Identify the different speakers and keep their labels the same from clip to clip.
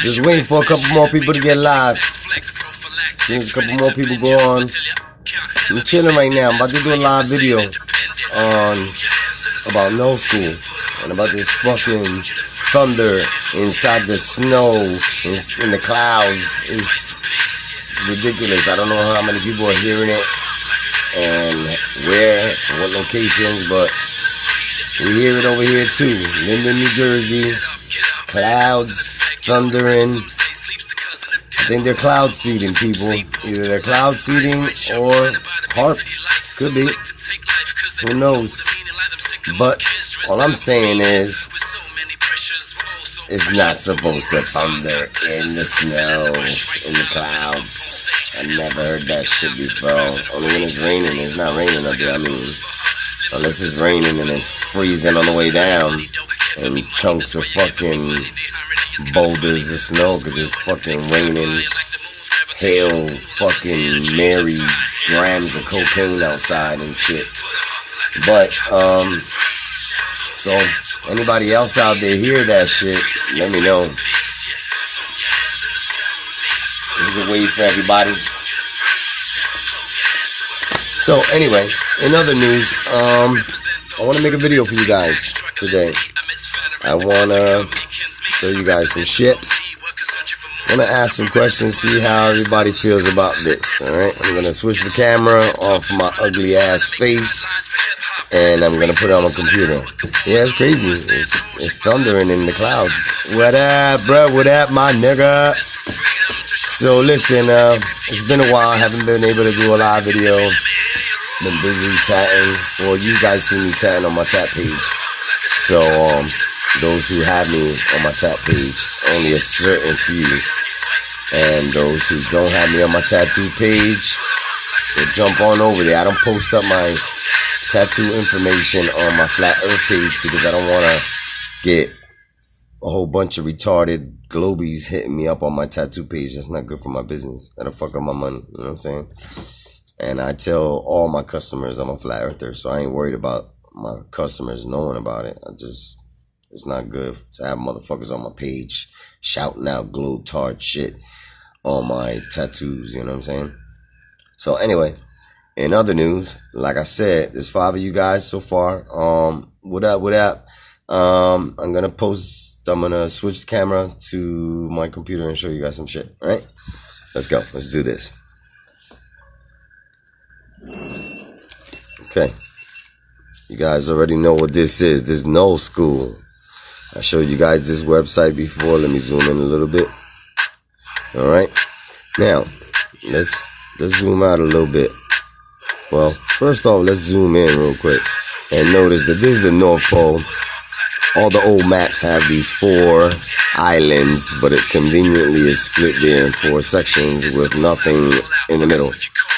Speaker 1: Just waiting for a couple more people to get live. As soon as a couple more people go on. I'm chilling right now. I'm about to do a live video on about nullschool and about this fucking thunder inside the snow in the clouds. It's ridiculous. I don't know how many people are hearing it and where, what locations, but we hear it over here too. Linden, New Jersey. Clouds, thundering. I think they're cloud seeding, people. Either they're cloud seeding or HARP. Could be. Who knows? But all I'm saying is, it's not supposed to thunder in the snow, in the clouds. I never heard that shit before. Only when it's raining. It's not raining up there. I mean, unless it's raining and it's freezing on the way down. And chunks of fucking boulders of snow because it's fucking raining. Hail, fucking Mary grams of cocaine outside and shit. But, so, anybody else out there hear that shit, let me know. There's a wave for everybody. So, anyway, in other news, I want to make a video for you guys today. I want to show you guys some shit. I want to ask some questions, see how everybody feels about this, alright? I'm going to switch the camera off my ugly ass face, and I'm going to put it on my computer. Yeah, it's crazy. It's thundering in the clouds. What up, bro? What up, my nigga? So, listen, it's been a while. I haven't been able to do a live video. Been busy tatting. Well, you guys see me tatting on my tat page. So, those who have me on my tat page, only a certain few, and those who don't have me on my tattoo page, will jump on over there. I don't post up my tattoo information on my Flat Earth page because I don't want to get a whole bunch of retarded globies hitting me up on my tattoo page. That's not good for my business. That'll fuck up my money, you know what I'm saying? And I tell all my customers I'm a Flat Earther, so I ain't worried about my customers knowing about it. It's not good to have motherfuckers on my page shouting out globe-tard shit on my tattoos, you know what I'm saying? So anyway, in other news, like I said, there's 5 of you guys so far. What up? I'm gonna switch the camera to my computer and show you guys some shit, alright? Let's go. Let's do this. Okay. You guys already know what this is. This is nullschool. I showed you guys this website before. Let me zoom in a little bit. Alright. Now, let's zoom out a little bit. Well, first off, let's zoom in real quick. And notice that this is the North Pole. All the old maps have these 4 islands, but it conveniently is split there in 4 sections with nothing in the middle.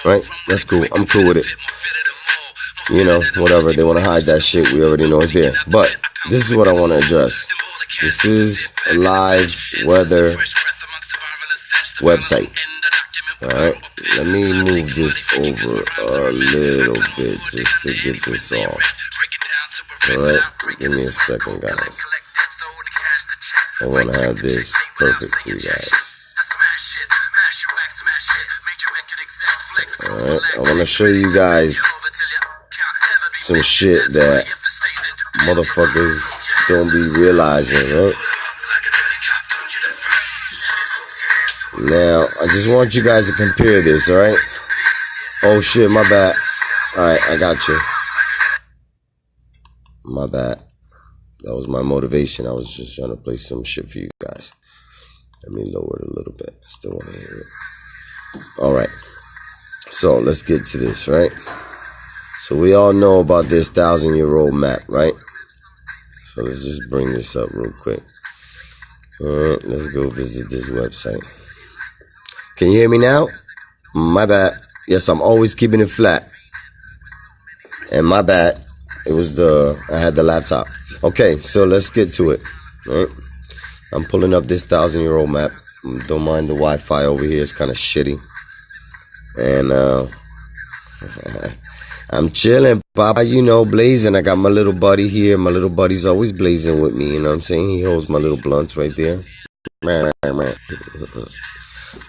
Speaker 1: Right? That's cool. I'm cool with it. You know, whatever. They want to hide that shit. We already know it's there. But this is what I want to address. This is a live weather website. Alright, let me move this over a little bit just to get this off. Alright, give me a second, guys. I want to have this perfect for you guys. Alright, I want to show you guys some shit that motherfuckers don't be realizing, right? Now, I just want you guys to compare this, alright? Oh shit, my bad. Alright, I got you. My bad. That was my motivation. I was just trying to play some shit for you guys. Let me lower it a little bit. I still want to hear it. Alright. So, let's get to this, right? So, we all know about this 1,000-year-old map, right? So, let's just bring this up real quick. Alright, let's go visit this website. Can you hear me now? My bad. Yes, I'm always keeping it flat. And my bad, I had the laptop. Okay, so let's get to it. All right. I'm pulling up this 1,000-year-old map. Don't mind the Wi-Fi over here, it's kind of shitty. And I'm chilling, Papa, you know, blazing. I got my little buddy here. My little buddy's always blazing with me, you know what I'm saying? He holds my little blunts right there. My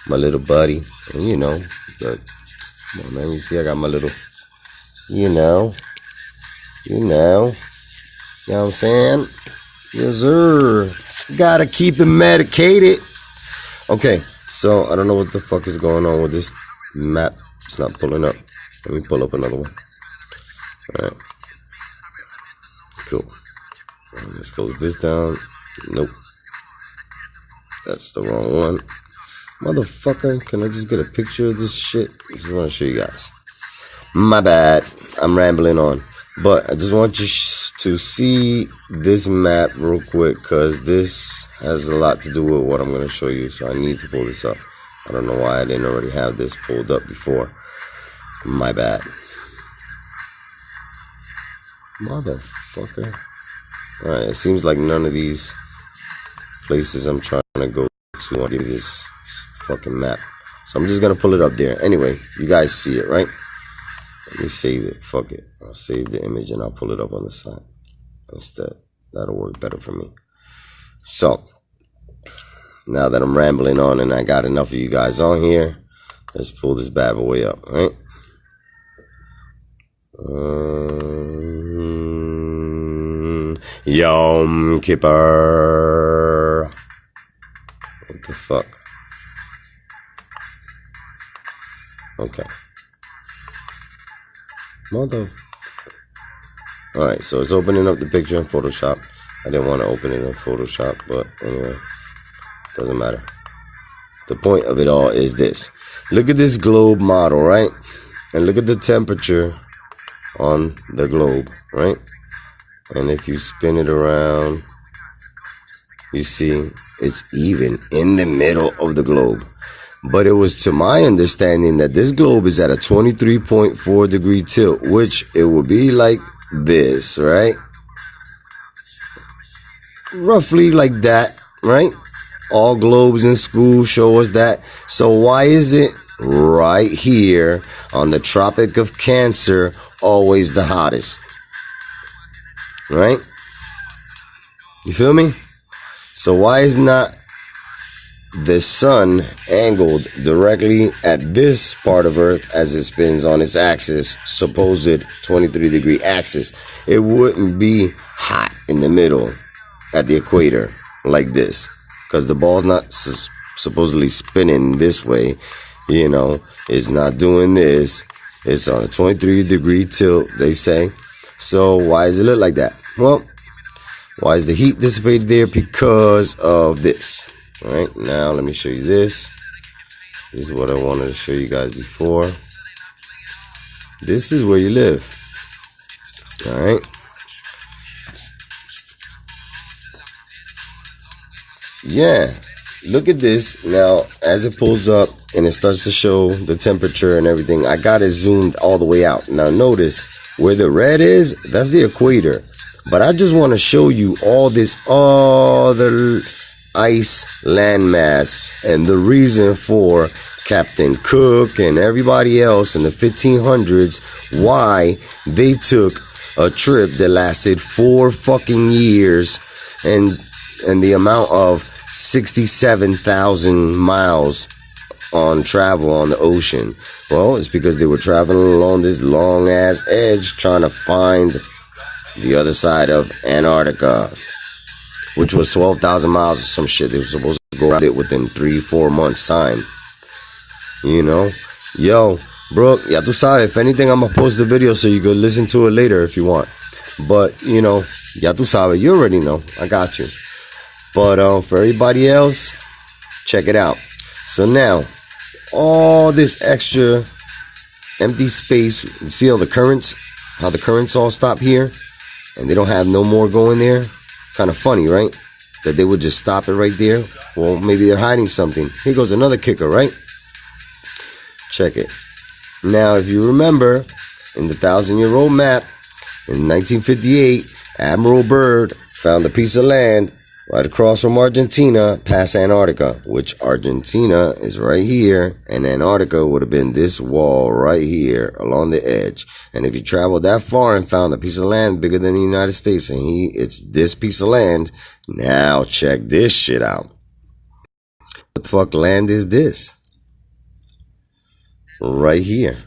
Speaker 1: little buddy. And, you know, but, come on, man, you see I got my little, you know what I'm saying? Yes, sir. Gotta keep it medicated. Okay, so I don't know what the fuck is going on with this map. It's not pulling up. Let me pull up another one. Alright. Cool. Let's close this down. Nope. That's the wrong one. Motherfucker, can I just get a picture of this shit? I just want to show you guys. My bad. I'm rambling on. But I just want you to see this map real quick, because this has a lot to do with what I'm going to show you. So I need to pull this up. I don't know why I didn't already have this pulled up before. My bad. Motherfucker. Alright, it seems like none of these places I'm trying to go to want to give you this fucking map. So I'm just going to pull it up there. Anyway, you guys see it, right? Let me save it. Fuck it. I'll save the image and I'll pull it up on the side instead. That'll work better for me. So, now that I'm rambling on and I got enough of you guys on here, let's pull this bad boy up, right? Yom Kippur. What the fuck? Okay. Alright, so it's opening up the picture in Photoshop. I didn't want to open it in Photoshop, but anyway, doesn't matter. The point of it all is this. Look at this globe model, right? And look at the temperature on the globe, right? And if you spin it around, you see it's even in the middle of the globe. But it was to my understanding that this globe is at a 23.4 degree tilt, which it will be like this, right? Roughly like that, right? All globes in school show us that. So why is it right here on the Tropic of Cancer always the hottest? Right? You feel me? So why is not the sun angled directly at this part of Earth as it spins on its axis, supposed 23-degree axis? It wouldn't be hot in the middle at the equator like this, because the ball's not supposedly spinning this way, you know. It's not doing this. It's on a 23-degree tilt, they say. So why does it look like that? Well, why is the heat dissipated there? Because of this. All right, now let me show you this. This is what I wanted to show you guys before. This is where you live. All right. Yeah, look at this. Now, as it pulls up and it starts to show the temperature and everything, I got it zoomed all the way out. Now, notice where the red is, that's the equator. But I just want to show you all this other ice landmass and the reason for Captain Cook and everybody else in the 1500s, why they took a trip that lasted 4 fucking years and the amount of 67,000 miles on travel on the ocean. Well, it's because they were traveling along this long ass edge trying to find the other side of Antarctica, which was 12,000 miles or some shit. They were supposed to go around it within 3-4 months time. You know? Yo, Brooke, ya tu sabes. If anything, I'm gonna post the video so you can listen to it later if you want. But, you know, ya tu sabes. You already know. I got you. But for everybody else, check it out. So now, all this extra empty space, you see all the currents? How the currents all stop here? And they don't have no more going there? Kind of funny, right? That they would just stop it right there. Well, maybe they're hiding something. Here goes another kicker, right? Check it. Now, if you remember, in the 1,000-year-old map, In 1958, Admiral Byrd found a piece of land right across from Argentina, past Antarctica, which Argentina is right here, and Antarctica would have been this wall right here along the edge. And if you traveled that far and found a piece of land bigger than the United States, and it's this piece of land, now check this shit out. What the fuck land is this? Right here.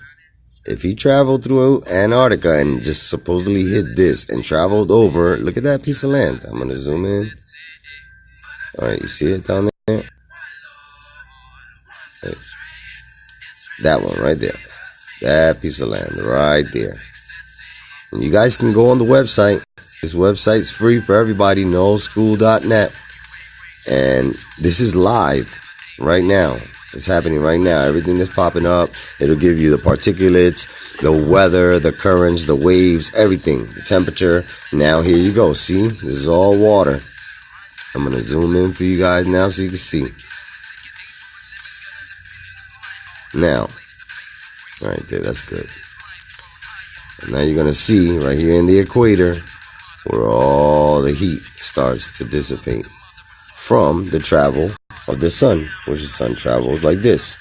Speaker 1: If he traveled through Antarctica and just supposedly hit this and traveled over, look at that piece of land. I'm going to zoom in. All right, you see it down there? Right. That one right there. That piece of land right there. And you guys can go on the website. This website's free for everybody, nullschool.net. And this is live right now. It's happening right now. Everything that's popping up, it'll give you the particulates, the weather, the currents, the waves, everything, the temperature. Now here you go. See, this is all water. I'm going to zoom in for you guys now so you can see. Now, right there, that's good. And now you're going to see right here in the equator where all the heat starts to dissipate from the travel of the sun, which the sun travels like this.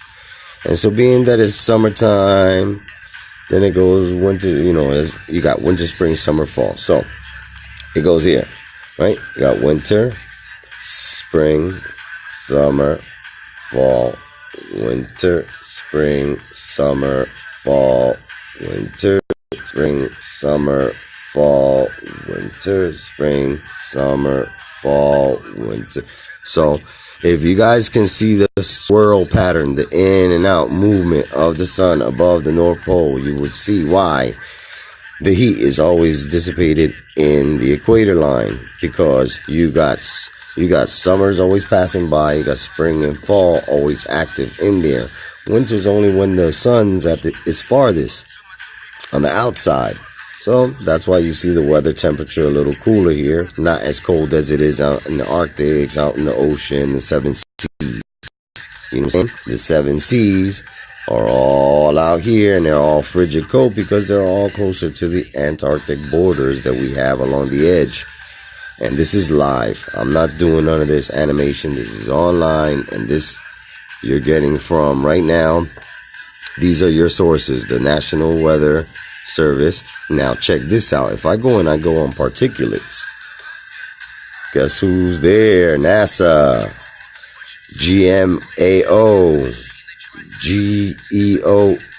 Speaker 1: And so being that it's summertime, then it goes winter, as you got winter, spring, summer, fall. So it goes here, right? You got winter, spring, summer, fall, winter, spring, summer, fall, winter, spring, summer, fall, winter, spring, summer, fall, winter. So if you guys can see the swirl pattern, the in and out movement of the sun above the North Pole, you would see why the heat is always dissipated in the equator line, because you got summers always passing by, you got spring and fall always active in there. Winter's only when the sun's at its farthest on the outside. So that's why you see the weather temperature a little cooler here, not as cold as it is out in the Arctic, out in the ocean, the 7 seas. You know what I'm saying? The 7 seas are all out here, and they're all frigid cold because they're all closer to the Antarctic borders that we have along the edge. And this is live. I'm not doing none of this animation. This is online, and this you're getting from right now. These are your sources, the National Weather Service. Now check this out. If I go on particulates, guess who's there? NASA, GMAO,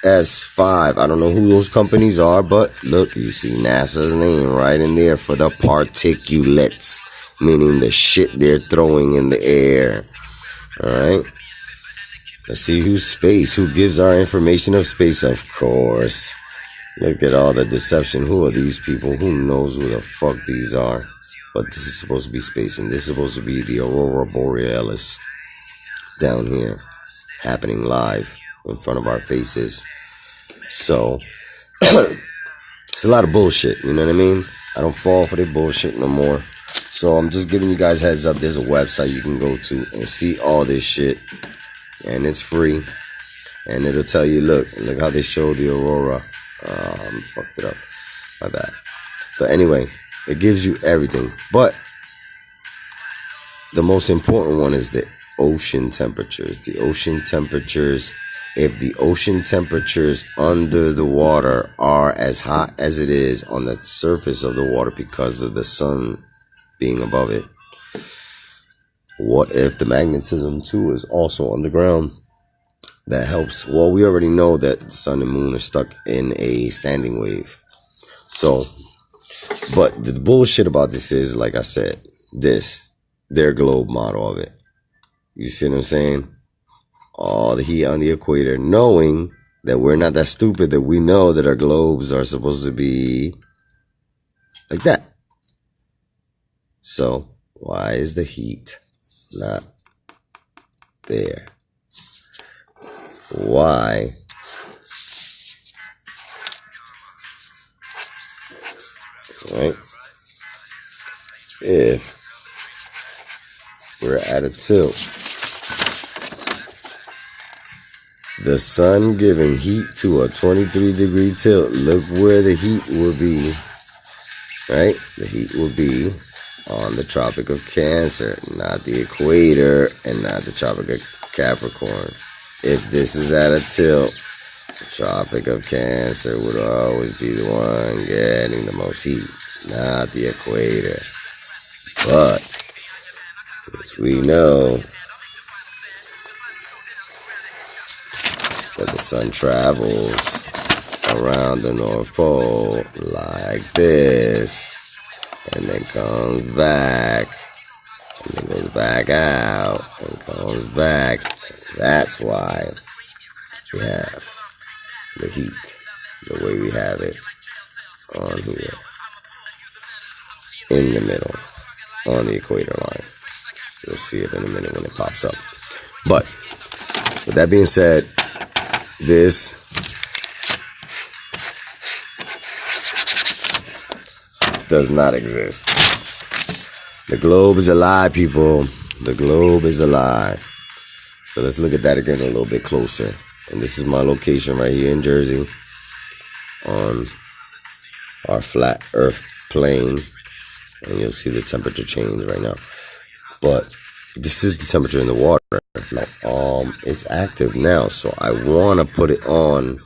Speaker 1: GEOS5. I don't know who those companies are, but look, you see NASA's name right in there for the particulates, meaning the shit they're throwing in the air. All right. Let's see who's space. Who gives our information of space? Of course. Look at all the deception. Who are these people? Who knows who the fuck these are? But this is supposed to be space, and this is supposed to be the Aurora Borealis down here, happening live in front of our faces. So, it's a lot of bullshit, you know what I mean? I don't fall for the bullshit no more. So I'm just giving you guys heads up. There's a website you can go to and see all this shit, and it's free. And it'll tell you, look how they show the aurora. Fucked it up. My bad. But anyway, it gives you everything. But the most important one is the ocean temperatures. The ocean temperatures. If the ocean temperatures under the water are as hot as it is on the surface of the water because of the sun being above it, what if the magnetism too is also underground? That helps. Well, we already know that the sun and moon are stuck in a standing wave. So, but the bullshit about this is, like I said, their globe model of it. You see what I'm saying? All the heat on the equator, knowing that we're not that stupid that we know that our globes are supposed to be like that. So, why is the heat not there? Why? Right? If we're at a tilt, the sun giving heat to a 23-degree tilt, look where the heat will be right? The heat will be on the Tropic of Cancer, not the equator, and not the Tropic of Capricorn. If this is at a tilt, the Tropic of Cancer would always be the one getting the most heat, not the equator. But as we know that the sun travels around the North Pole like this, and then comes back, and then goes back out, and comes back. That's why we have the heat the way we have it on here, in the middle, on the equator line. You'll see it in a minute when it pops up. But with that being said, this does not exist. The globe is a lie, people. The globe is a lie. So let's look at that again a little bit closer. And this is my location right here in Jersey on our flat earth plane. And you'll see the temperature change right now. But this is the temperature in the water. It's active now, so I want to put it on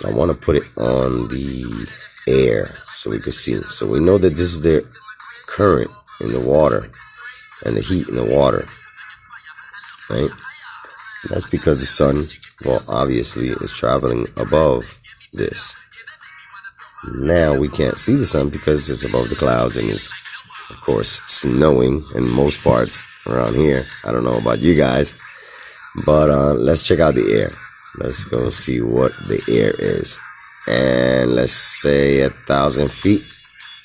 Speaker 1: I want to put it on the air so we can see. So we know that this is the current in the water and the heat in the water, right? And that's because the sun, well, obviously is traveling above this. Now we can't see the sun because it's above the clouds, and it's, of course, snowing in most parts around here. I don't know about you guys, but let's check out the air. Let's go see what the air is. And let's say 1,000 feet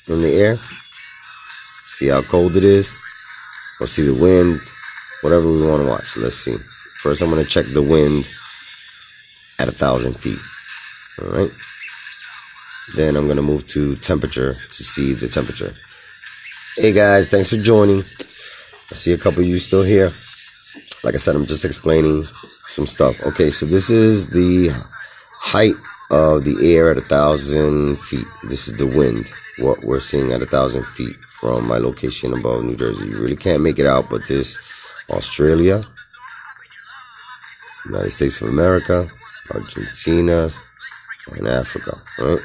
Speaker 1: in the air. See how cold it is. Or see the wind. Whatever we want to watch. Let's see. First, I'm going to check the wind at 1,000 feet. All right. Then I'm going to move to temperature to see the temperature. Hey guys, thanks for joining. I see a couple of you still here. Like I said, I'm just explaining some stuff. Okay, so this is the height of the air at 1,000 feet. This is the wind, what we're seeing at 1,000 feet from my location above New Jersey. You really can't make it out, but this Australia, United States of America, Argentina, and Africa, right?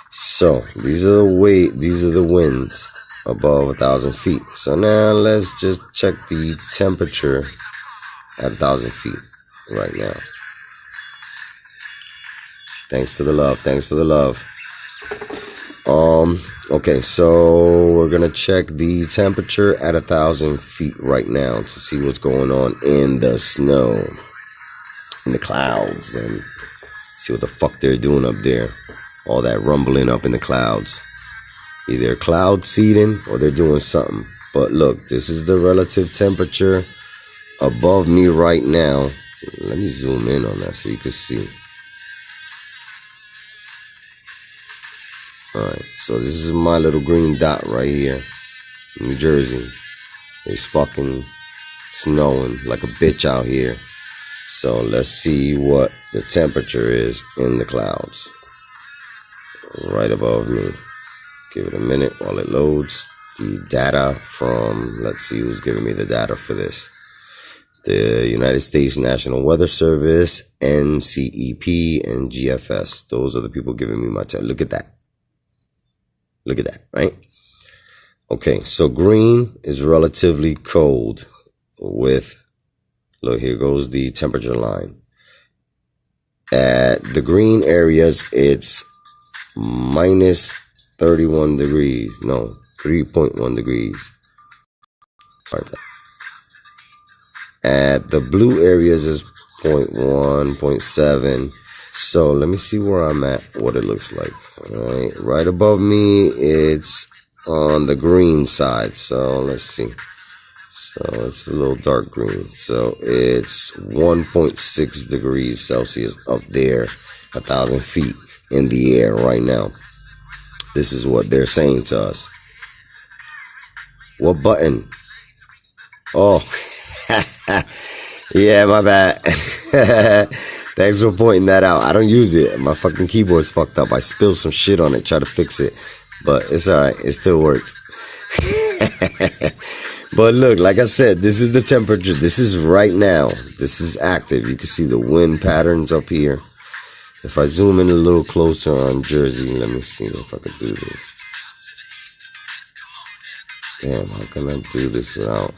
Speaker 1: So these are the winds above 1,000 feet. So now let's just check the temperature at 1,000 feet right now. Thanks for the love. Thanks for the love. Okay, so we're gonna check the temperature at 1,000 feet right now to see what's going on in the snow, in the clouds, and see what the fuck they're doing up there. All that rumbling up in the clouds. Either cloud seeding or they're doing something. But look, this is the relative temperature above me right now. Let me zoom in on that so you can see. Alright, so this is my little green dot right here, New Jersey. It's fucking snowing like a bitch out here. So let's see what the temperature is in the clouds. Right above me. Give it a minute while it loads the data from, let's see who's giving me the data for this. The United States National Weather Service, NCEP, and GFS. Those are the people giving me my time. Look at that. Look at that, right? Okay, so green is relatively cold with, look, here goes the temperature line. At the green areas, it's minus 31 degrees. No, 3.1 degrees. Sorry. At the blue areas is 0.1, 0.7. So let me see where I'm at, what it looks like. All right, right above me, it's on the green side. So let's see. So it's a little dark green. So it's 1.6 degrees Celsius up there, 1,000 feet in the air right now. This is what they're saying to us. What button? Oh, yeah, my bad. Thanks for pointing that out. I don't use it. My fucking keyboard's fucked up. I spilled some shit on it, try to fix it. But it's alright. It still works. But look, like I said, this is the temperature. This is right now. This is active. You can see the wind patterns up here. If I zoom in a little closer on Jersey, let me see if I could do this. Damn, how can I do this without...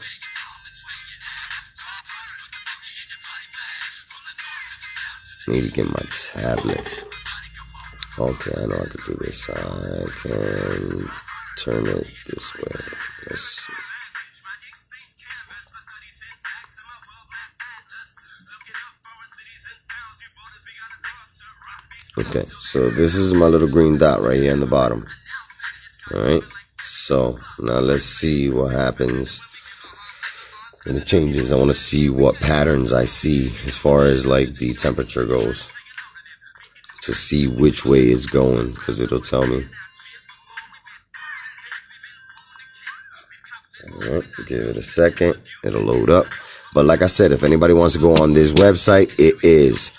Speaker 1: Need to get my tablet. Okay, I know I can do this. I can turn it this way. Let's see. Okay, so this is my little green dot right here in the bottom. Alright, so now let's see what happens when it changes. I want to see what patterns I see as far as like the temperature goes, to see which way it's going, because it'll tell me. Alright, give it a second, it'll load up. But like I said, if anybody wants to go on this website, it is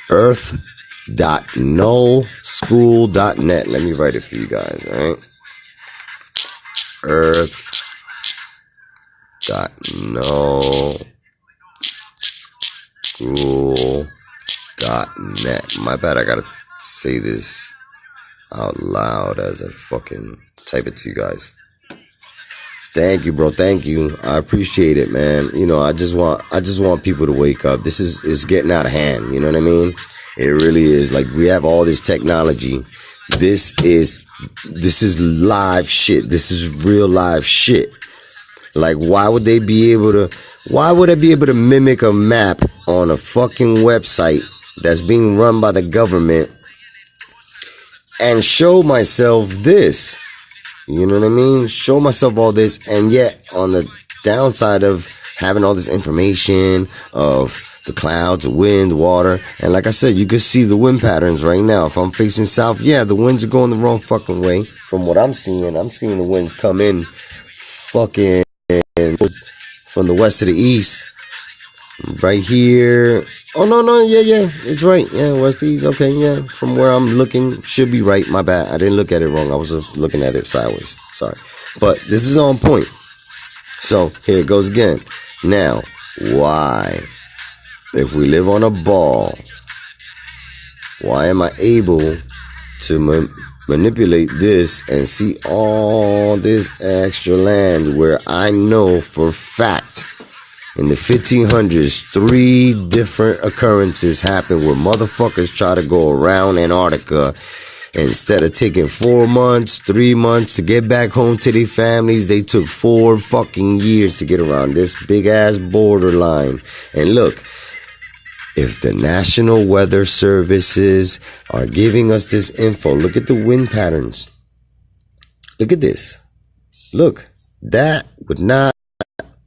Speaker 1: earth.nullschool.net. Let me write it for you guys, alright? earth.nullschool.net. My bad, I gotta say this out loud as I fucking type it to you guys. Thank you, bro. Thank you. I appreciate it, man. You know, I just want people to wake up. This is getting out of hand. You know what I mean? It really is. Like, we have all this technology. This is live shit. This is real live shit. Like, why would I be able to mimic a map on a fucking website that's being run by the government and show myself this? You know what I mean? Show myself all this, and yet on the downside of having all this information of the clouds, the wind, the water, and like I said, you can see the wind patterns right now. If I'm facing south, yeah, the winds are going the wrong fucking way. From what I'm seeing the winds come in fucking from the west to the east. Right here. Oh, no, yeah, it's right. Yeah, west to east. Okay, yeah, from where I'm looking, should be right. My bad. I didn't look at it wrong. I was looking at it sideways. Sorry. But this is on point. So, here it goes again. Now, why? If we live on a ball, why am I able to manipulate this and see all this extra land where I know for fact in the 1500s, 3 different occurrences happened where motherfuckers try to go around Antarctica. Instead of taking 4 months, 3 months to get back home to their families, they took 4 fucking years to get around this big ass borderline. And look, if the National Weather Services are giving us this info, look at the wind patterns. Look at this. Look, that would not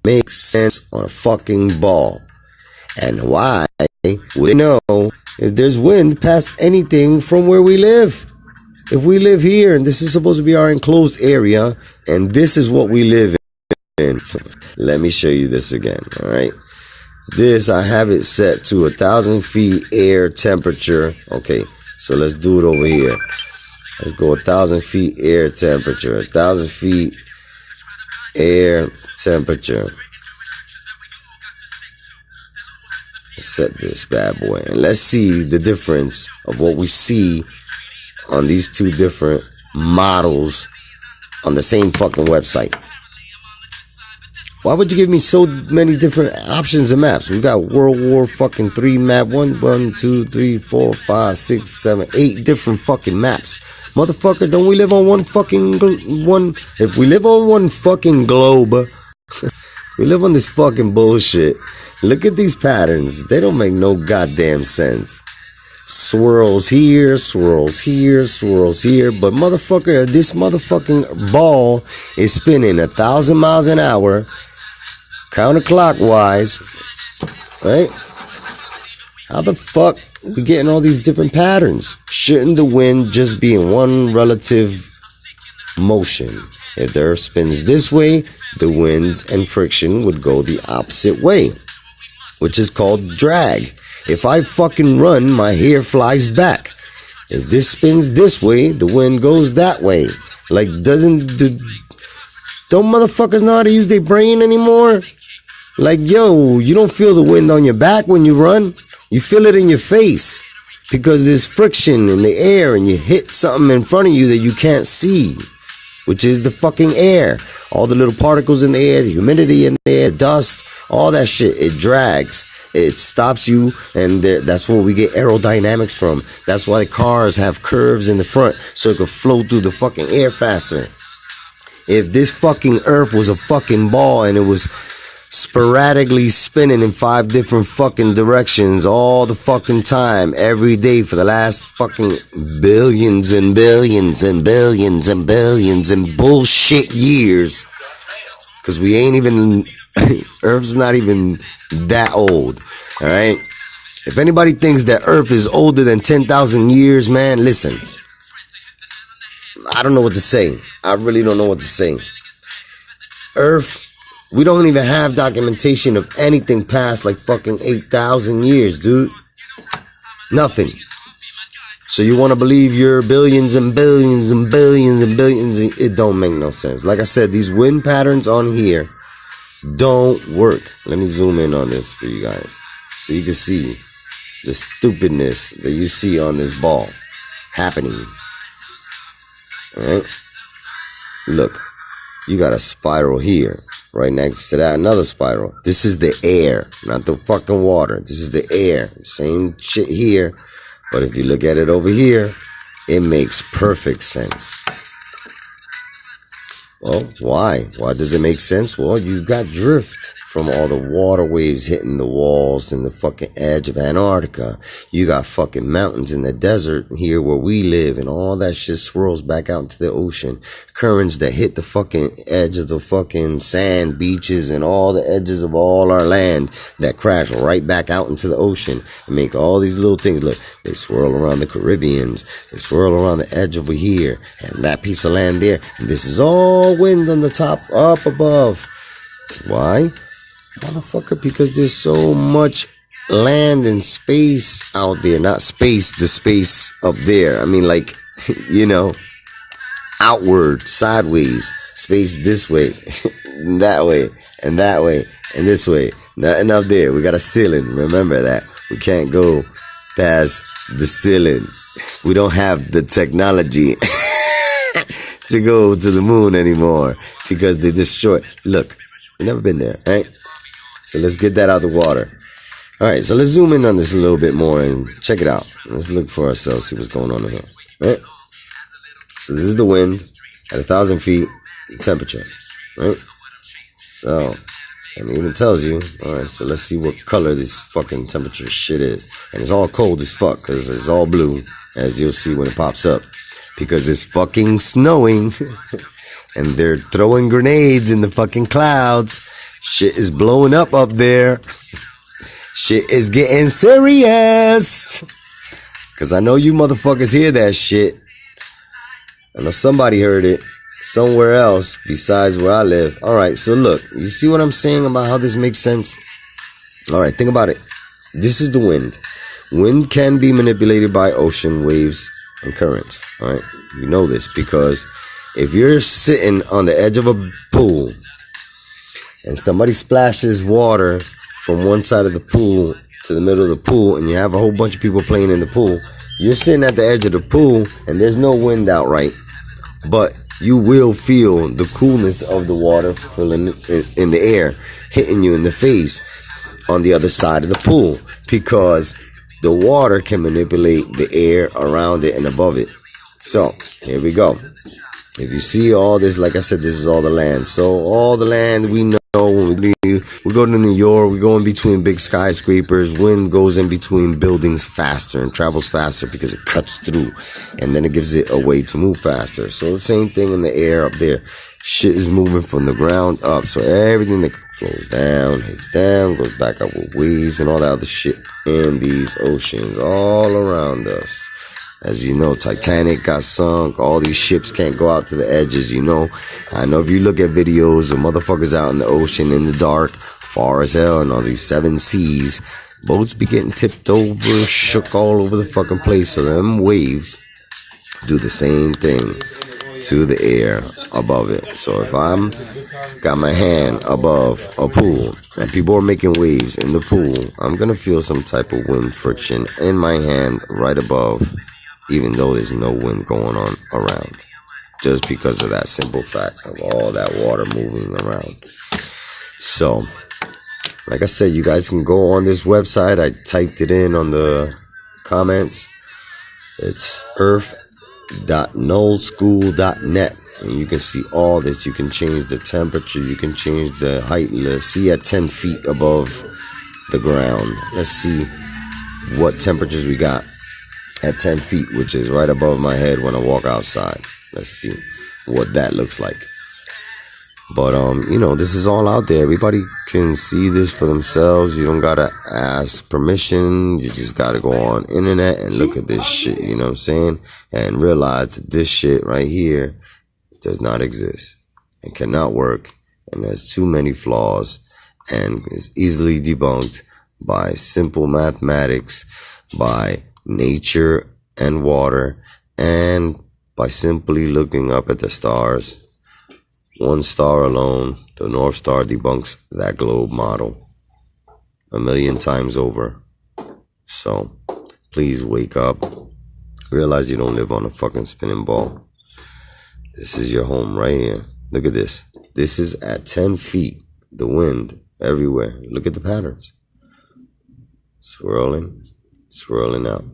Speaker 1: make sense on a fucking ball. And why would they know if there's wind past anything from where we live? If we live here and this is supposed to be our enclosed area and this is what we live in, let me show you this again. All right, this, I have it set to 1,000 feet air temperature. Okay, so let's do it over here. Let's go 1,000 feet air temperature. 1,000 feet air temperature. Let's set this bad boy and let's see the difference of what we see on these 2 different models on the same fucking website. Why would you give me so many different options of maps? We got World War fucking 3 map, 1, 2, 3, 4, 5, 6, 7, 8 different fucking maps. Motherfucker, don't we live on one fucking one? If we live on one fucking globe, we live on this fucking bullshit. Look at these patterns. They don't make no goddamn sense. Swirls here, swirls here, swirls here. But motherfucker, this motherfucking ball is spinning 1,000 miles an hour, counterclockwise, right? How the fuck we getting all these different patterns? Shouldn't the wind just be in one relative motion? If the earth spins this way, the wind and friction would go the opposite way, which is called drag. If I fucking run, my hair flies back. If this spins this way, the wind goes that way. Like, don't motherfuckers know how to use their brain anymore? Like, yo, you don't feel the wind on your back when you run. You feel it in your face because there's friction in the air and you hit something in front of you that you can't see, which is the fucking air. All the little particles in the air, the humidity in the air, dust, all that shit, it drags. It stops you, and that's where we get aerodynamics from. That's why the cars have curves in the front, so it could flow through the fucking air faster. If this fucking earth was a fucking ball and it was sporadically spinning in 5 different fucking directions all the fucking time, every day for the last fucking billions and billions and billions and billions and bullshit years, because we ain't even, Earth's not even that old, all right? If anybody thinks that Earth is older than 10,000 years, man, listen, I don't know what to say. I really don't know what to say. Earth, we don't even have documentation of anything past like fucking 8,000 years, dude. Nothing. So you want to believe you're billions and billions and billions and billions? It don't make no sense. Like I said, these wind patterns on here don't work. Let me zoom in on this for you guys so you can see the stupidness that you see on this ball happening. All right? Look, you got a spiral here. Right next to that, another spiral. This is the air, not the fucking water. This is the air. Same shit here. But if you look at it over here, it makes perfect sense. Well, why? Why does it make sense? Well, you got drift from all the water waves hitting the walls and the fucking edge of Antarctica. You got fucking mountains in the desert here where we live, and all that shit swirls back out into the ocean. Currents that hit the fucking edge of the fucking sand beaches and all the edges of all our land that crash right back out into the ocean and make all these little things. Look, they swirl around the Caribbeans, they swirl around the edge over here and that piece of land there, and this is all wind on the top up above. Why? Motherfucker, because there's so much land and space out there. Not space, the space up there. I mean, like, you know, outward, sideways, space this way, that way, and that way, and this way. Nothing up there. We got a ceiling. Remember that. We can't go past the ceiling. We don't have the technology to go to the moon anymore because they destroy. Look, you've never been there, right? So let's get that out of the water. All right, so let's zoom in on this a little bit more and check it out. Let's look for ourselves, see what's going on in here. Right? So this is the wind at 1,000 feet, the temperature. Right? So, and it even tells you. All right, so let's see what color this fucking temperature shit is. And it's all cold as fuck because it's all blue, as you'll see when it pops up. Because it's fucking snowing and they're throwing grenades in the fucking clouds. Shit is blowing up there. Shit is getting serious. Because I know you motherfuckers hear that shit. I know somebody heard it somewhere else besides where I live. Alright, so look. You see what I'm saying about how this makes sense? Alright, think about it. This is the wind. Wind can be manipulated by ocean waves and currents. Alright, you know this because if you're sitting on the edge of a pool and somebody splashes water from one side of the pool to the middle of the pool, and you have a whole bunch of people playing in the pool, you're sitting at the edge of the pool, and there's no wind out, right? But you will feel the coolness of the water filling in the air, hitting you in the face on the other side of the pool, because the water can manipulate the air around it and above it. So, here we go. If you see all this, like I said, this is all the land. So all the land we know when we go to New York, we go in between big skyscrapers. Wind goes in between buildings faster and travels faster because it cuts through, and then it gives it a way to move faster. So the same thing in the air up there. Shit is moving from the ground up. So everything that flows down, hits down, goes back up with waves and all that other shit in these oceans all around us. As you know, Titanic got sunk. All these ships can't go out to the edges, you know. I know if you look at videos of motherfuckers out in the ocean in the dark, far as hell, and all these 7 seas, boats be getting tipped over, shook all over the fucking place. So them waves do the same thing to the air above it. So if I'm got my hand above a pool and people are making waves in the pool, I'm gonna feel some type of wind friction in my hand right above, even though there's no wind going on around, just because of that simple fact of all that water moving around. So like I said, you guys can go on this website. I typed it in on the comments. It's earth.nullschool.net, and you can see all this. You can change the temperature, you can change the height. Let's see at 10 feet above the ground. Let's see what temperatures we got at 10 feet, which is right above my head when I walk outside. Let's see what that looks like. But you know, this is all out there. Everybody can see this for themselves. You don't gotta ask permission. You just gotta go on internet and look at this shit, you know what I'm saying? And realize that this shit right here does not exist and cannot work, and has too many flaws, and is easily debunked by simple mathematics, by nature and water, and by simply looking up at the stars. One star alone, the North Star, debunks that globe model 1,000,000 times over. So please wake up. Realize you don't live on a fucking spinning ball. This is your home right here. Look at this. This is at 10 feet. The wind everywhere. Look at the patterns. Swirling, swirling out.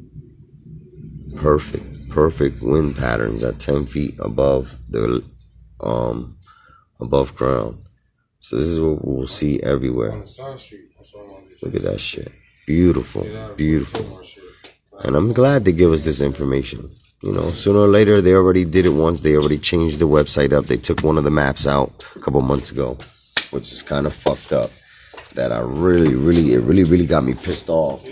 Speaker 1: Perfect wind patterns at 10 feet above the above ground. So this is what we'll see everywhere. Look at that shit. Beautiful. And I'm glad they give us this information. You know, sooner or later, they already did it once. They already changed the website up. They took one of the maps out a couple months ago, which is kind of fucked up. That it really got me pissed off.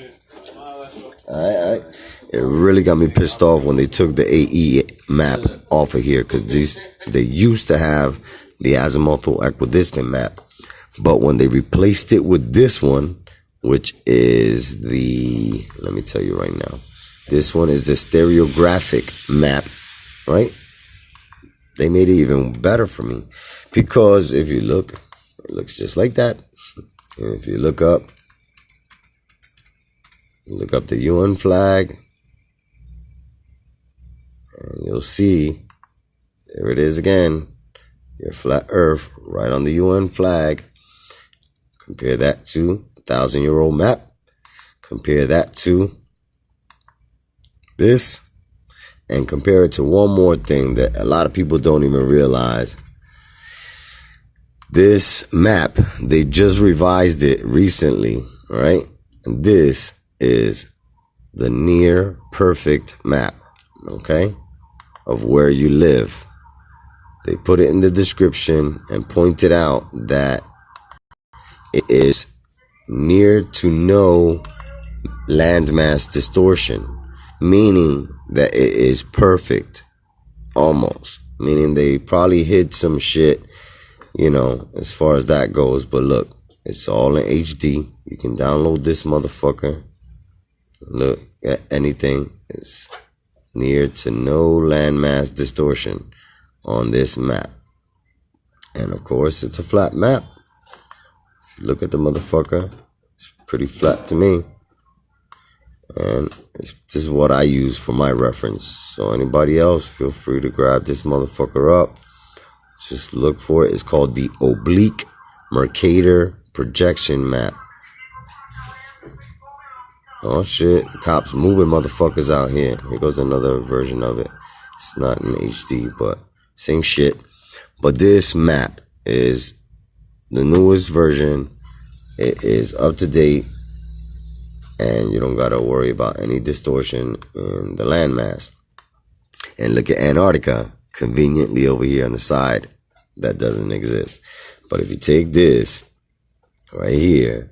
Speaker 1: It really got me pissed off when they took the AE map off of here, because they used to have the azimuthal equidistant map, but when they replaced it with this one, which is let me tell you right now, this one is the stereographic map, right? They made it even better for me, because if you look, it looks just like that. And if you look up the UN flag, and you'll see, there it is again, your flat earth right on the UN flag. Compare that to 1,000-year-old map. Compare that to this, and compare it to one more thing that a lot of people don't even realize. This map, they just revised it recently, right? And this is the near perfect map, okay, of where you live. They put it in the description and pointed out that it is near to no landmass distortion, meaning that it is perfect, almost. Meaning they probably hid some shit, you know, as far as that goes. But look, it's all in HD. You can download this motherfucker. Look at anything. It's near to no landmass distortion on this map. And of course, it's a flat map. If you look at the motherfucker, it's pretty flat to me. And this is what I use for my reference. So anybody else, feel free to grab this motherfucker up. Just look for it. It's called the oblique Mercator projection map. Oh shit, the cops moving motherfuckers out here. Here goes another version of it. It's not in HD, but same shit. But this map is the newest version. It is up to date, and you don't gotta worry about any distortion in the landmass. And look at Antarctica, conveniently over here on the side. That doesn't exist. But if you take this right here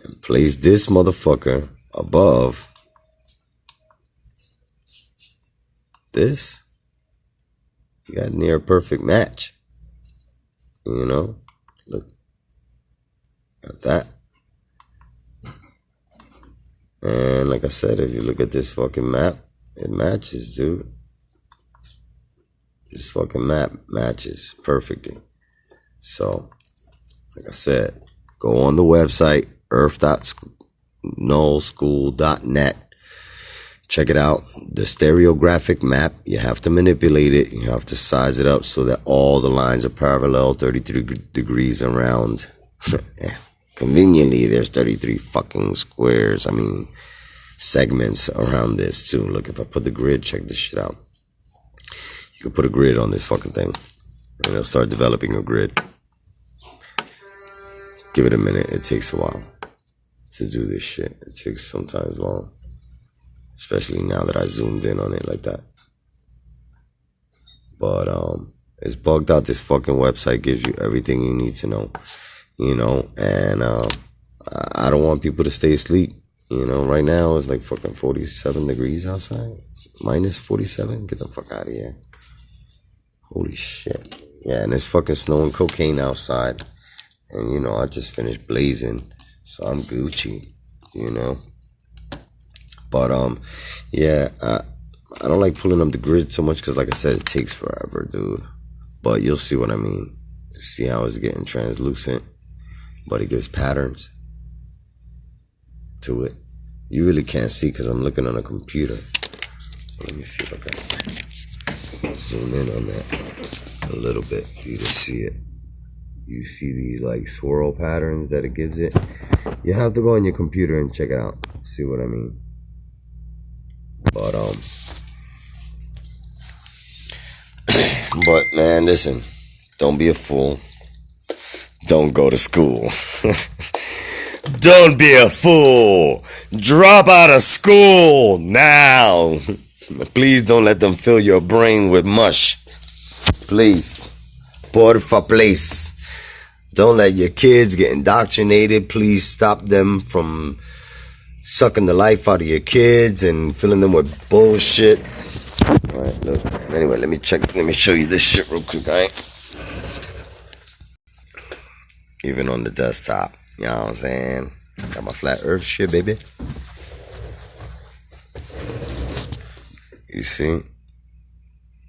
Speaker 1: and place this motherfucker above this, you got near a perfect match. You know, look at that. And like I said, if you look at this fucking map, it matches, dude. This fucking map matches perfectly. So, like I said, go on the website, earth.nullschool.net. Check it out. The stereographic map, you have to manipulate it. You have to size it up so that all the lines are parallel, 33 degrees around. Conveniently, there's 33 fucking squares. I mean, segments around this too. Look, if I put the grid, check this shit out. You can put a grid on this fucking thing, and it'll start developing a grid. Give it a minute. It takes a while to do this shit. It takes sometimes long, especially now that I zoomed in on it like that. But it's bugged out. This fucking website gives you everything you need to know, you know. And I don't want people to stay asleep. You know, right now it's like fucking 47 degrees outside. Minus 47. Get the fuck out of here. Holy shit. Yeah, and it's fucking snowing cocaine outside. And, you know, I just finished blazing. So I'm Gucci, you know. But, yeah, I don't like pulling up the grid so much because, like I said, it takes forever, dude. But you'll see what I mean. See how it's getting translucent. But it gives patterns to it. You really can't see because I'm looking on a computer. Let me see if I can zoom in on that a little bit for you to see it. You see these like swirl patterns that it gives it. You have to go on your computer and check it out. See what I mean? But but man, listen, don't be a fool. Don't go to school. Don't be a fool. Drop out of school now. Please don't let them fill your brain with mush. Please. Porfa, please. Don't let your kids get indoctrinated. Please stop them from sucking the life out of your kids and filling them with bullshit. Alright, look. Anyway, let me show you this shit real quick, alright? Even on the desktop. You know what I'm saying? Got my flat earth shit, baby. You see?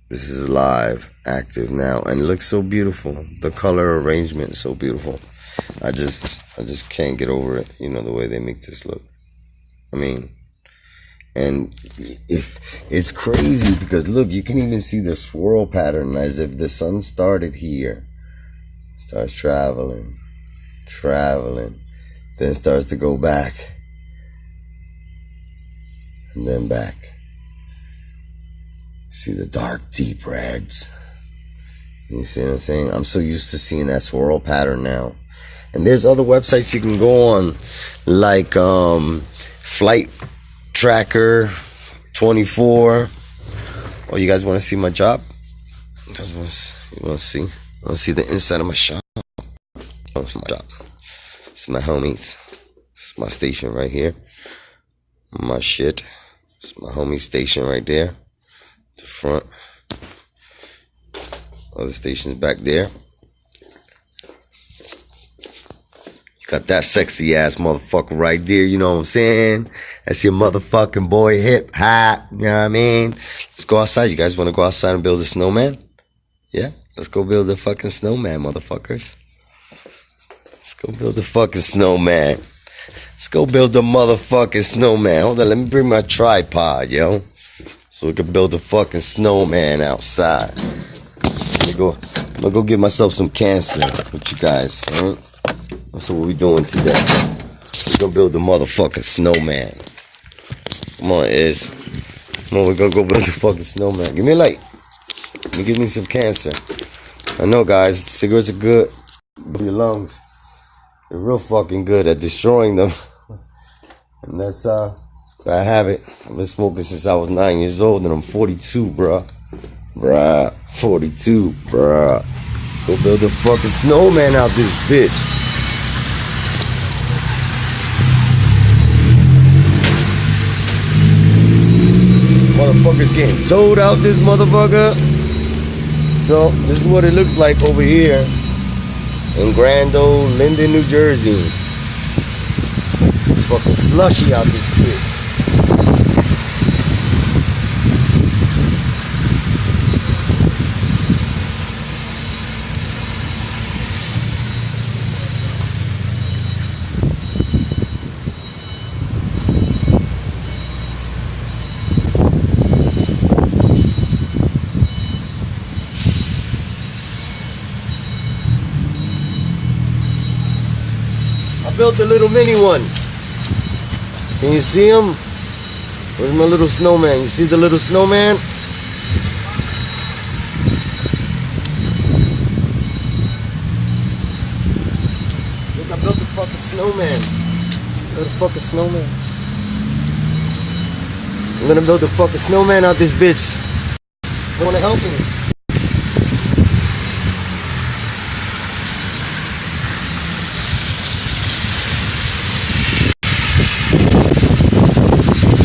Speaker 1: This is live, active now, and it looks so beautiful. The color arrangement is so beautiful. I just can't get over it, you know, the way they make this look. I mean, and if it's crazy because look, you can even see the swirl pattern as if the sun started here. Starts traveling, then starts to go back, and then back. See the dark, deep reds. You see what I'm saying? I'm so used to seeing that swirl pattern now. And there's other websites you can go on, like Flight Tracker 24. Oh, you guys want to see my job? You guys want to see? Want to see the inside of my shop? Oh, it's my job. It's my homies. It's my station right here. My shit. It's my homie station right there. The front. Other stations back there. You got that sexy ass motherfucker right there, you know what I'm saying? That's your motherfucking boy, hip hop, you know what I mean? Let's go outside. You guys want to go outside and build a snowman? Yeah? Let's go build a fucking snowman, motherfuckers. Let's go build a fucking snowman. Let's go build a motherfucking snowman. Hold on, let me bring my tripod, yo. So we can build a fucking snowman outside. I'm gonna go give myself some cancer with you guys, alright? That's what we doing today. We're gonna build a motherfucking snowman. Come on, Iz. Come on, we're gonna go build a fucking snowman. Give me a light. Give me some cancer. I know, guys, cigarettes are good for your lungs. They're real fucking good at destroying them. And that's a bad habit. I've been smoking since I was 9 years old, and I'm 42, bruh. 42, bruh. Go build a fucking snowman out this bitch. Motherfucker's getting towed out this motherfucker. So, this is what it looks like over here in Grand Old Linden, New Jersey. It's fucking slushy out this shit. I built a little mini one. Can you see him? Where's my little snowman? You see the little snowman? Look, I built a fucking snowman. Built a fucking snowman. I'm gonna build a fucking snowman out this bitch. I wanna help me.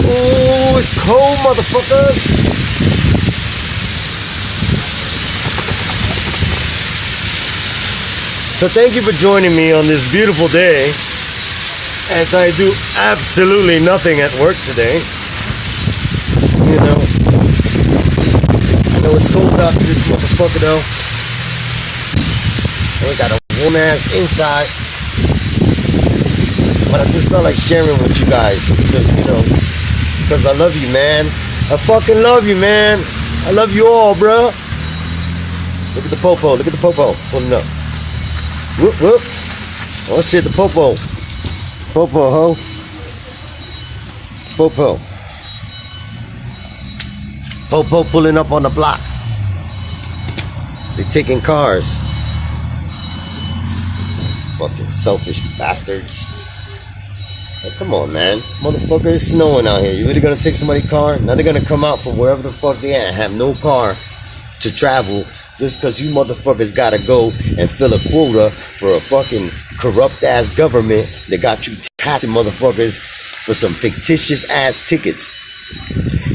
Speaker 1: Oh, it's cold, motherfuckers. So thank you for joining me on this beautiful day as I do absolutely nothing at work today. You know, I know it's cold out this motherfucker though. We got a warm ass inside. But I just felt like sharing with you guys because, you know, because I love you, man. I fucking love you, man. I love you all, bro. Look at the popo. Look at the popo. Pulling up. Whoop, whoop. Oh, shit, the popo. Popo, ho. It's the popo. Popo pulling up on the block. They taking cars. Fucking selfish bastards. Hey, come on, man. Motherfucker, it's snowing out here. You really gonna take somebody's car? Now they're gonna come out from wherever the fuck they at and have no car to travel just because you motherfuckers gotta go and fill a quota for a fucking corrupt ass government that got you taxing motherfuckers for some fictitious ass tickets.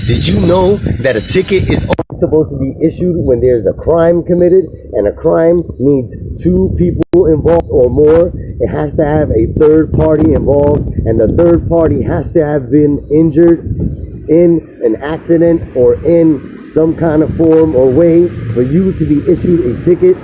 Speaker 1: Did you know that a ticket is only supposed to be issued when there's a crime committed and a crime needs 2 people involved or more? It has to have a third party involved, and the third party has to have been injured in an accident or in some kind of form or way for you to be issued a ticket.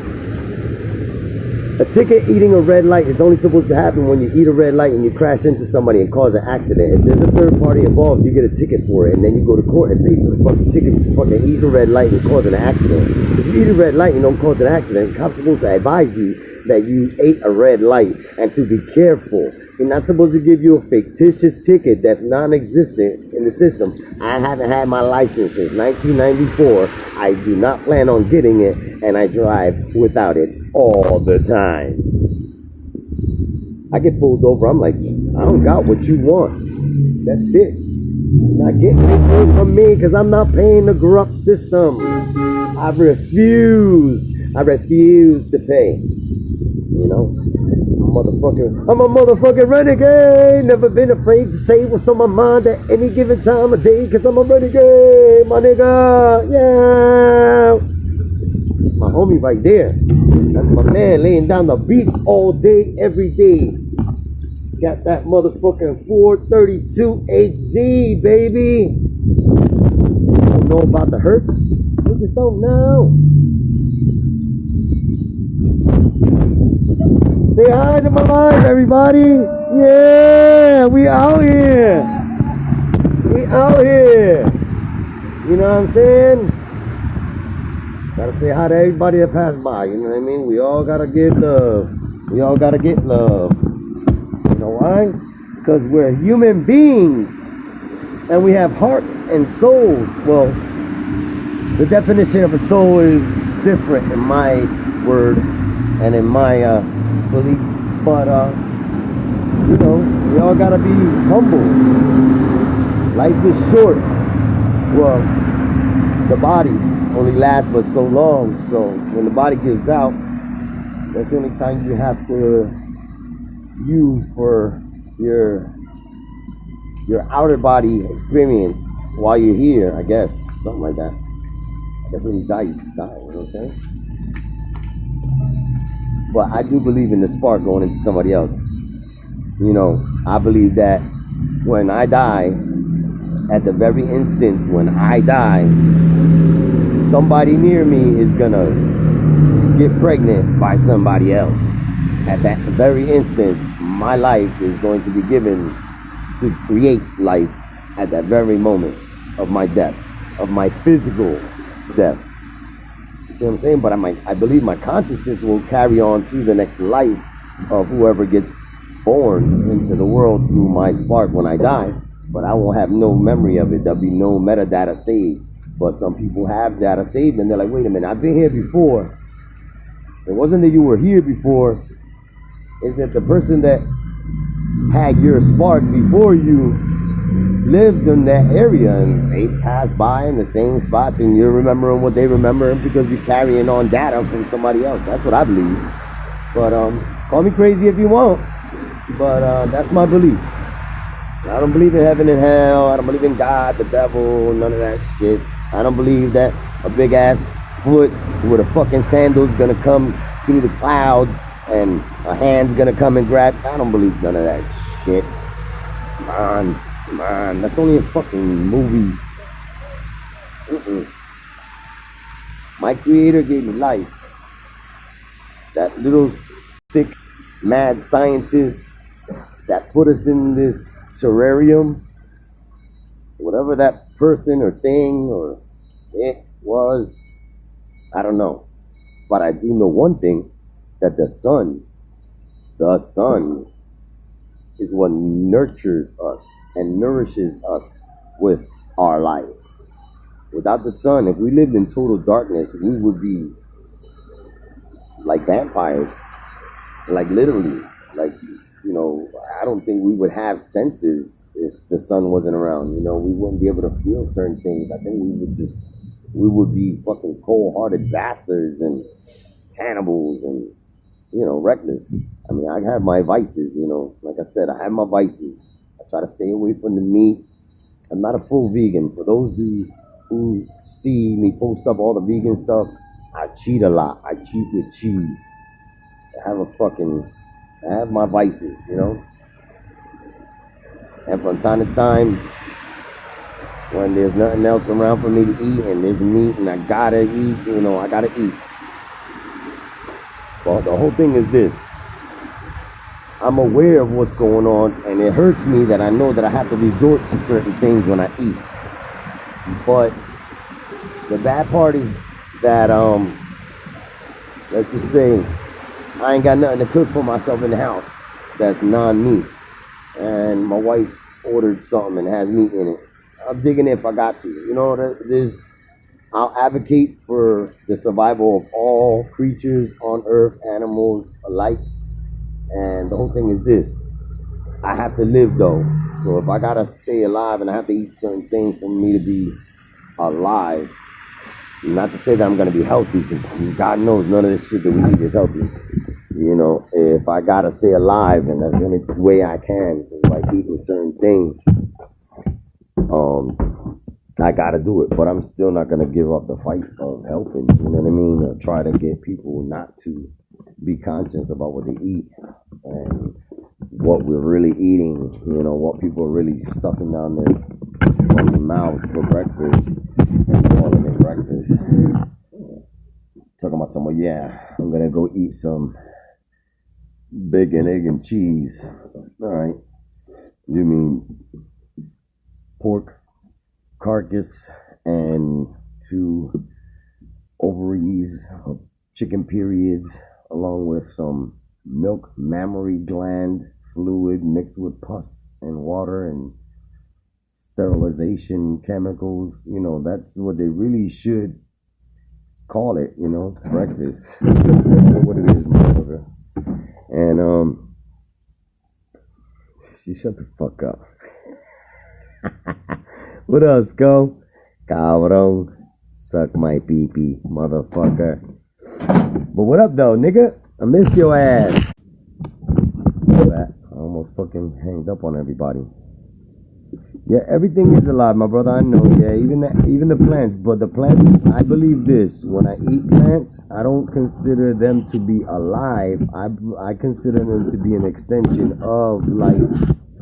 Speaker 1: A ticket eating a red light is only supposed to happen when you eat a red light and you crash into somebody and cause an accident. If there's a third party involved, you get a ticket for it, and then you go to court and pay for the fucking ticket for fucking eating a red light and causing an accident. If you eat a red light and don't cause an accident, the cop's supposed to advise you that you ate a red light and to be careful. You're not supposed to give you a fictitious ticket that's non-existent in the system. I haven't had my license since 1994. I do not plan on getting it, and I drive without it all the time. I get pulled over, I'm like, I don't got what you want. That's it. You're not getting anything from me because I'm not paying the corrupt system. I refuse to pay. You know? I'm a motherfucking renegade. Never been afraid to say what's on my mind at any given time of day, cause I'm a renegade, my nigga. Yeah. That's my homie right there. That's my man laying down the beats all day, every day. Got that motherfucking 432HZ, baby. You don't know about the Hertz? You just don't know. Say hi to my live, everybody. Yeah, we out here. We out here. You know what I'm saying? Gotta say hi to everybody that passed by. You know what I mean? We all gotta get love. We all gotta get love. You know why? Because we're human beings. And we have hearts and souls. Well, the definition of a soul is different in my word and in my belief, but you know, we all gotta be humble. Life is short. Well, the body only lasts but so long, so when the body gives out, that's the only time you have to use for your outer body experience while you're here, I guess, something like that. I guess when you die, you just die, you know what I'm saying? But I do believe in the spark going into somebody else. You know, I believe that when I die, at the very instance when I die, somebody near me is gonna get pregnant by somebody else. At that very instance, my life is going to be given to create life at that very moment of my death, of my physical death. You see what I'm saying? But I believe my consciousness will carry on to the next life of whoever gets born into the world through my spark when I die. But I won't have no memory of it. There'll be no metadata saved. But some people have data saved, and they're like, wait a minute, I've been here before. It wasn't that you were here before. It's that the person that had your spark before you lived in that area, and they passed by in the same spots, and you're remembering what they remember because you're carrying on data from somebody else. That's what I believe. But call me crazy if you want, but that's my belief. I don't believe in heaven and hell. I don't believe in God, the devil, none of that shit. I don't believe that a big ass foot with a fucking sandal's gonna come through the clouds and a hand's gonna come and grab. I don't believe none of that shit. Come on, that's only in fucking movies. My creator gave me life. That little sick, mad scientist that put us in this terrarium, whatever that person or thing or it was, I don't know. But I do know one thing, that the sun is what nurtures us and nourishes us with our lives. Without the sun, if we lived in total darkness, we would be like vampires. Like literally, like, you know, I don't think we would have senses if the sun wasn't around. You know, we wouldn't be able to feel certain things. I think we would be fucking cold-hearted bastards and cannibals and, you know, reckless. I mean, I have my vices, you know. Like I said, I have my vices. I try to stay away from the meat. I'm not a full vegan. For those who see me post up all the vegan stuff, I cheat a lot. I cheat with cheese. I have my vices, you know. And from time to time, when there's nothing else around for me to eat and there's meat and I gotta eat, you know, I gotta eat. Well, the whole thing is this. I'm aware of what's going on, and it hurts me that I know that I have to resort to certain things when I eat. But the bad part is that, let's just say, I ain't got nothing to cook for myself in the house that's non-meat. And my wife ordered something and has meat in it. I'm digging it if I got to. You know, I'll advocate for the survival of all creatures on earth, animals alike. And the whole thing is this. I have to live though. So if I gotta stay alive and I have to eat certain things for me to be alive, not to say that I'm gonna be healthy, because God knows none of this shit that we eat is healthy. You know, if I gotta stay alive, and that's the only way I can, like eating certain things, I gotta do it. But I'm still not gonna give up the fight of helping, you know what I mean? Or try to get people not to be conscious about what they eat and what we're really eating, you know, what people are really stuffing down their fucking mouths for breakfast and calling it breakfast. Talking about someone, yeah, I'm gonna go eat some bacon, egg, and cheese. Alright. You mean pork carcass and 2 ovaries of chicken periods, along with some milk mammary gland fluid mixed with pus and water and sterilization chemicals. You know, that's what they really should call it, you know, breakfast. That's what it is, motherfucker. And she shut the fuck up. What else, go? Cabrón. Suck my pee-pee, motherfucker. But what up, though, nigga? I missed your ass. I almost fucking hanged up on everybody. Yeah, everything is alive, my brother. I know. Yeah, even the plants. But the plants, I believe this. When I eat plants, I don't consider them to be alive. I consider them to be an extension of life,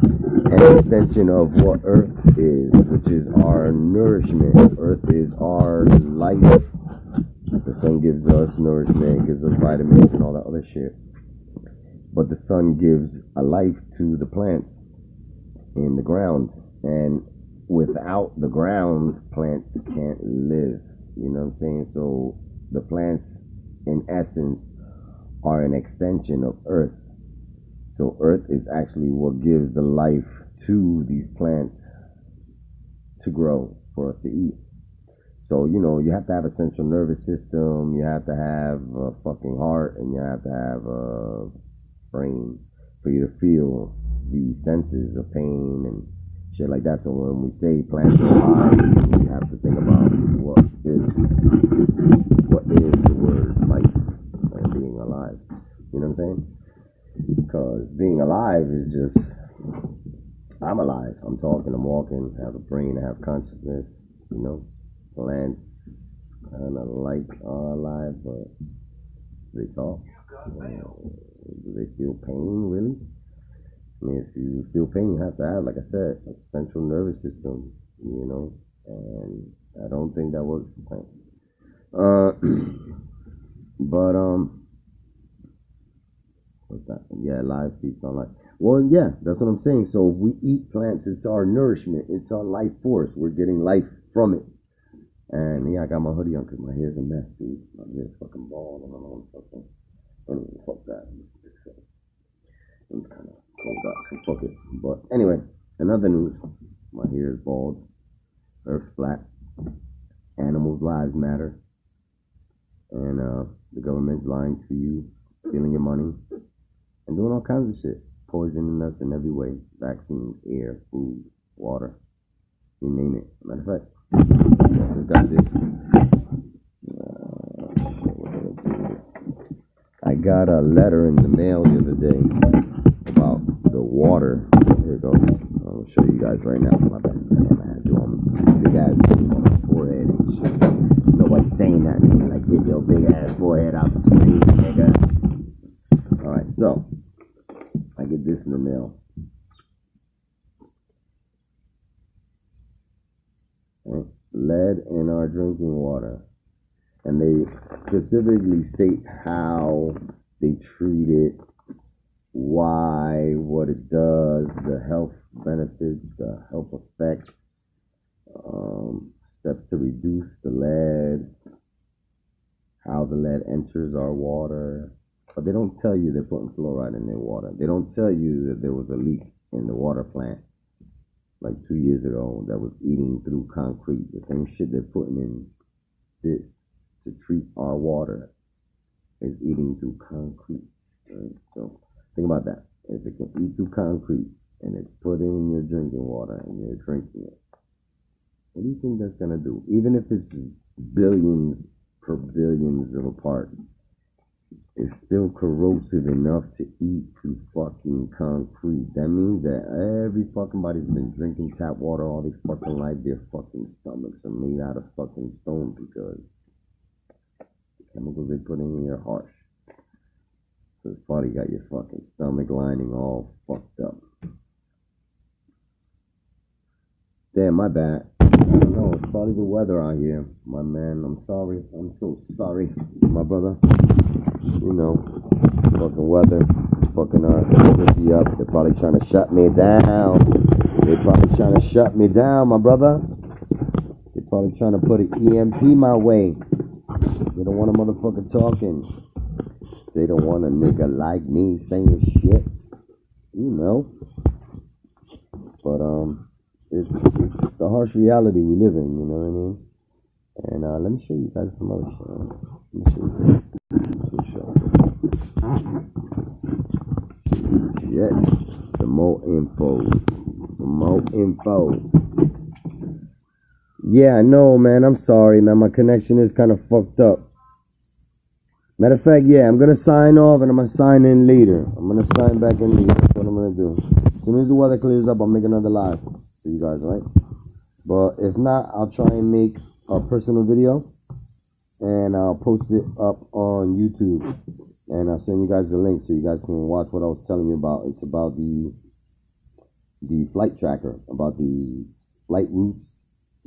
Speaker 1: an extension of what Earth is, which is our nourishment. Earth is our life. The sun gives us nourishment, gives us vitamins and all that other shit. But the sun gives a life to the plants in the ground. And without the ground, plants can't live. You know what I'm saying? So the plants, in essence, are an extension of Earth. So Earth is actually what gives the life to these plants to grow for us to eat. So, you know, you have to have a central nervous system, you have to have a fucking heart, and you have to have a brain for you to feel the senses of pain and shit like that. So when we say plants are alive, we have to think about what is the word life and being alive. You know what I'm saying? Because being alive is just, I'm alive. I'm talking, I'm walking, I have a brain, I have consciousness. You know, plants kind of like are alive, but they talk. Do they feel pain, really? I mean, if you feel pain, you have to have, like I said, a central nervous system, you know, and I don't think that works for plants. What's that? Yeah, life feeds on life. Well, yeah, that's what I'm saying. So if we eat plants, it's our nourishment, it's our life force. We're getting life from it. And yeah, I got my hoodie on because my hair's a mess, dude. My hair's fucking bald. I don't know what fucking. Anyway, fuck that. I'm kind of cold up, so fuck it. But anyway, another news. My hair is bald. Earth's flat. Animals' lives matter. And the government's lying to you, stealing your money, and doing all kinds of shit. Poisoning us in every way. Vaccines, air, food, water. You name it. Matter of fact, I got this. I got a letter in the mail the other day about the water. Here it goes. I'll show you guys right now. My bad. I had you on big ass on my forehead and shit. Nobody's saying that. Like, get your big ass forehead out the screen, nigga. Alright, so I get this in the mail. Lead in our drinking water. And they specifically state how they treat it, why, what it does, the health benefits, the health effects, steps to reduce the lead, how the lead enters our water. But they don't tell you they're putting fluoride in their water. They don't tell you that there was a leak in the water plant like 2 years ago that was eating through concrete. The same shit they're putting in this to treat our water is eating through concrete. Right? So think about that. If it can eat through concrete and it's put in your drinking water and you're drinking it, what do you think that's gonna do? Even if it's billions per billions of a part, it's still corrosive enough to eat through fucking concrete. That means that every fucking body's been drinking tap water all their fucking life. Their fucking stomachs are made out of fucking stone because the chemicals they put in here are harsh. So it's probably got your fucking stomach lining all fucked up. Damn, my bad. No, it's probably the weather out here. My man, I'm sorry. I'm so sorry, my brother. You know, fucking weather, fucking electricity up. They're probably trying to shut me down. They're probably trying to shut me down, my brother. They're probably trying to put an EMP my way. They don't want a motherfucker talking. They don't want a nigga like me saying shit. You know. But, it's the harsh reality we live in, you know what I mean? And let me show you guys some other shit. Let me show you some. Shit. Some more info. Some more info. Yeah, I know, man. I'm sorry, man. My connection is kind of fucked up. Matter of fact, yeah, I'm going to sign off and I'm going to sign in later. I'm going to sign back in later. That's what I'm going to do. As soon as the weather clears up, I'll make another live. for you guys, right? But if not, I'll try and make a personal video, and I'll post it up on YouTube, and I'll send you guys the link so you guys can watch what I was telling you about. It's about the flight tracker, about the flight routes,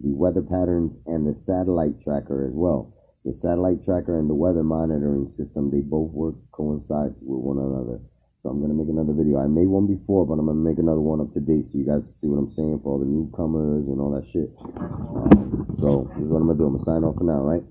Speaker 1: the weather patterns, and the satellite tracker as well. The satellite tracker and the weather monitoring system, they both coincide with one another. So I'm going to make another video. I made one before, but I'm going to make another one up to date so you guys see what I'm saying for all the newcomers and all that shit. So this is what I'm going to do. I'm going to sign off for now, right?